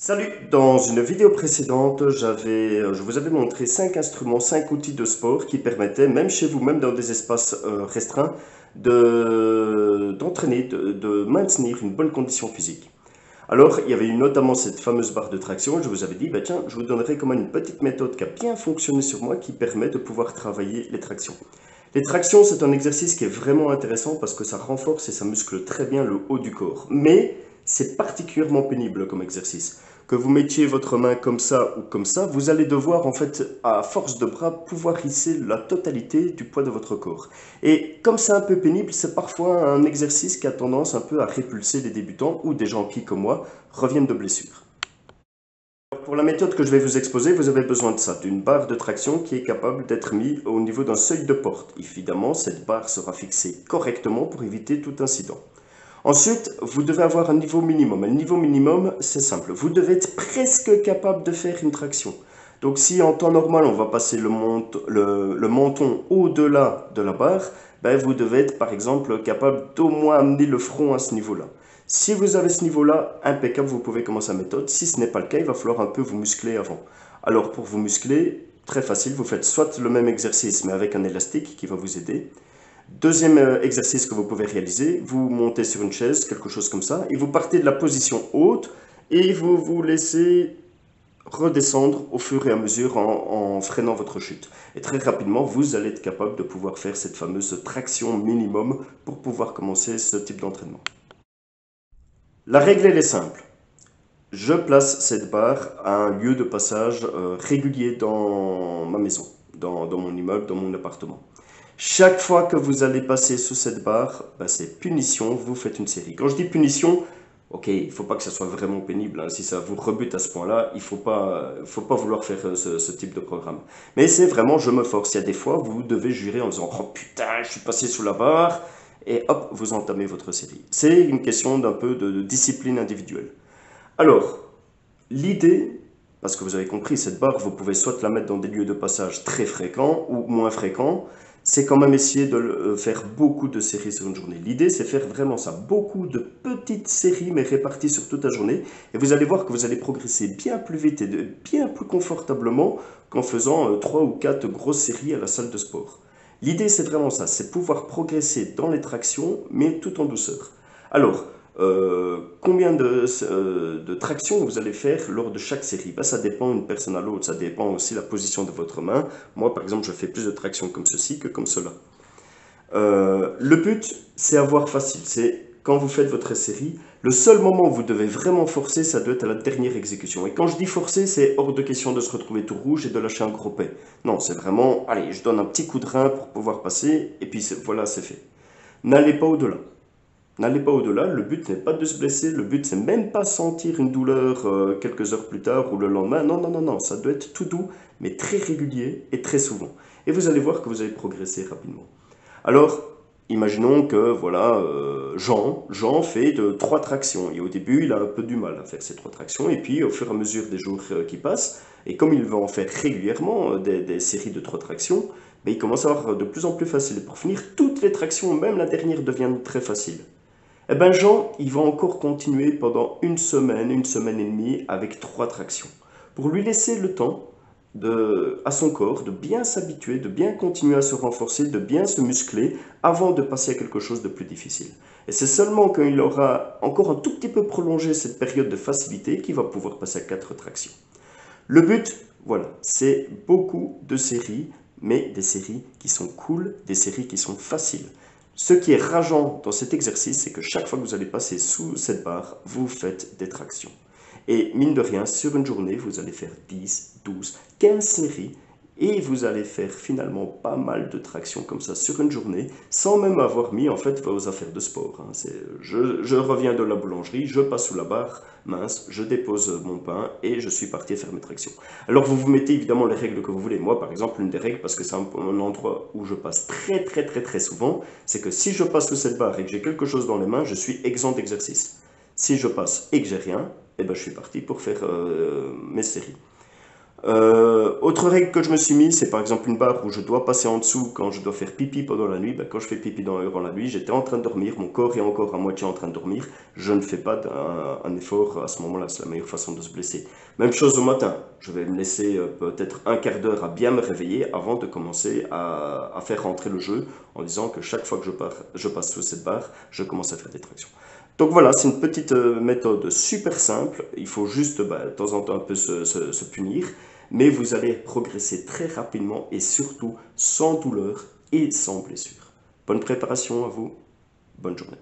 Salut! Dans une vidéo précédente, je vous avais montré 5 instruments, 5 outils de sport qui permettaient, même chez vous, même dans des espaces restreints, d'entraîner, de maintenir une bonne condition physique. Alors, il y avait eu notamment cette fameuse barre de traction. Je vous avais dit, bah tiens, je vous donnerai quand même une petite méthode qui a bien fonctionné sur moi qui permet de pouvoir travailler les tractions. Les tractions, c'est un exercice qui est vraiment intéressant parce que ça renforce et ça muscle très bien le haut du corps. Mais c'est particulièrement pénible comme exercice. Que vous mettiez votre main comme ça ou comme ça, vous allez devoir en fait, à force de bras, pouvoir hisser la totalité du poids de votre corps. Et comme c'est un peu pénible, c'est parfois un exercice qui a tendance un peu à répulser les débutants ou des gens qui, comme moi, reviennent de blessures. Pour la méthode que je vais vous exposer, vous avez besoin de ça, d'une barre de traction qui est capable d'être mise au niveau d'un seuil de porte. Évidemment, cette barre sera fixée correctement pour éviter tout incident. Ensuite, vous devez avoir un niveau minimum. Un niveau minimum, c'est simple. Vous devez être presque capable de faire une traction. Donc si en temps normal, on va passer le menton au-delà de la barre, ben, vous devez être par exemple capable d'au moins amener le front à ce niveau-là. Si vous avez ce niveau-là, impeccable, vous pouvez commencer la méthode. Si ce n'est pas le cas, il va falloir un peu vous muscler avant. Alors pour vous muscler, très facile, vous faites soit le même exercice mais avec un élastique qui va vous aider. Deuxième exercice que vous pouvez réaliser, vous montez sur une chaise, quelque chose comme ça, et vous partez de la position haute et vous vous laissez redescendre au fur et à mesure en freinant votre chute. Et très rapidement, vous allez être capable de pouvoir faire cette fameuse traction minimum pour pouvoir commencer ce type d'entraînement. La règle, elle est simple. Je place cette barre à un lieu de passage régulier dans ma maison, dans mon immeuble, dans mon appartement. Chaque fois que vous allez passer sous cette barre, ben c'est punition, vous faites une série. Quand je dis punition, ok, il ne faut pas que ça soit vraiment pénible, hein. Si ça vous rebute à ce point-là, il ne faut pas vouloir faire ce type de programme. Mais c'est vraiment, je me force. Il y a des fois, vous devez jurer en disant, oh putain, je suis passé sous la barre, et hop, vous entamez votre série. C'est une question d'un peu de discipline individuelle. Alors, l'idée, parce que vous avez compris, cette barre, vous pouvez soit la mettre dans des lieux de passage très fréquents ou moins fréquents, c'est quand même essayer de faire beaucoup de séries sur une journée. L'idée, c'est faire vraiment ça, beaucoup de petites séries, mais réparties sur toute la journée. Et vous allez voir que vous allez progresser bien plus vite et bien plus confortablement qu'en faisant 3 ou 4 grosses séries à la salle de sport. L'idée, c'est vraiment ça, c'est pouvoir progresser dans les tractions, mais tout en douceur. Alors, combien de tractions vous allez faire lors de chaque série? Ben, ça dépend d'une personne à l'autre, ça dépend aussi de la position de votre main. Moi, par exemple, je fais plus de tractions comme ceci que comme cela. Le but, c'est avoir facile. C'est quand vous faites votre série, le seul moment où vous devez vraiment forcer, ça doit être à la dernière exécution. Et quand je dis forcer, c'est hors de question de se retrouver tout rouge et de lâcher un gros paix. Non, c'est vraiment, allez, je donne un petit coup de rein pour pouvoir passer, et puis voilà, c'est fait. N'allez pas au-delà. N'allez pas au-delà, le but n'est pas de se blesser, le but c'est même pas sentir une douleur quelques heures plus tard ou le lendemain. Non, non, non, non, ça doit être tout doux, mais très régulier et très souvent. Et vous allez voir que vous allez progresser rapidement. Alors, imaginons que, voilà, Jean fait 3 tractions. Et au début, il a un peu du mal à faire ces 3 tractions. Et puis, au fur et à mesure des jours qui passent, et comme il va en faire régulièrement des séries de 3 tractions, ben, il commence à avoir de plus en plus facile. Et pour finir, toutes les tractions, même la dernière, deviennent très faciles. Eh bien, Jean, il va encore continuer pendant une semaine et demie, avec 3 tractions. Pour lui laisser le temps à son corps de bien s'habituer, de bien continuer à se renforcer, de bien se muscler avant de passer à quelque chose de plus difficile. Et c'est seulement quand il aura encore un tout petit peu prolongé cette période de facilité qu'il va pouvoir passer à 4 tractions. Le but, voilà, c'est beaucoup de séries, mais des séries qui sont cool, des séries qui sont faciles. Ce qui est rageant dans cet exercice, c'est que chaque fois que vous allez passer sous cette barre, vous faites des tractions. Et mine de rien, sur une journée, vous allez faire 10, 12, 15 séries et vous allez faire finalement pas mal de tractions comme ça sur une journée sans même avoir mis en fait vos affaires de sport, hein. Je reviens de la boulangerie, je passe sous la barre, mince, je dépose mon pain et je suis parti faire mes tractions. Alors vous vous mettez évidemment les règles que vous voulez. Moi par exemple, une des règles, parce que c'est un endroit où je passe très souvent, c'est que si je passe sous cette barre et que j'ai quelque chose dans les mains, je suis exempt d'exercice. Si je passe et que j'ai rien, eh ben, je suis parti pour faire mes séries. Autre règle que je me suis mis, c'est par exemple une barre où je dois passer en dessous quand je dois faire pipi pendant la nuit. Ben, quand je fais pipi durant la nuit, j'étais en train de dormir, mon corps est encore à moitié en train de dormir. Je ne fais pas un effort à ce moment-là, c'est la meilleure façon de se blesser. Même chose au matin, je vais me laisser peut-être un quart d'heure à bien me réveiller avant de commencer à faire rentrer le jeu en disant que chaque fois que je passe sous cette barre, je commence à faire des tractions. Donc voilà, c'est une petite méthode super simple. Il faut juste de temps en temps un peu se punir, mais vous allez progresser très rapidement et surtout sans douleur et sans blessure. Bonne préparation à vous, bonne journée.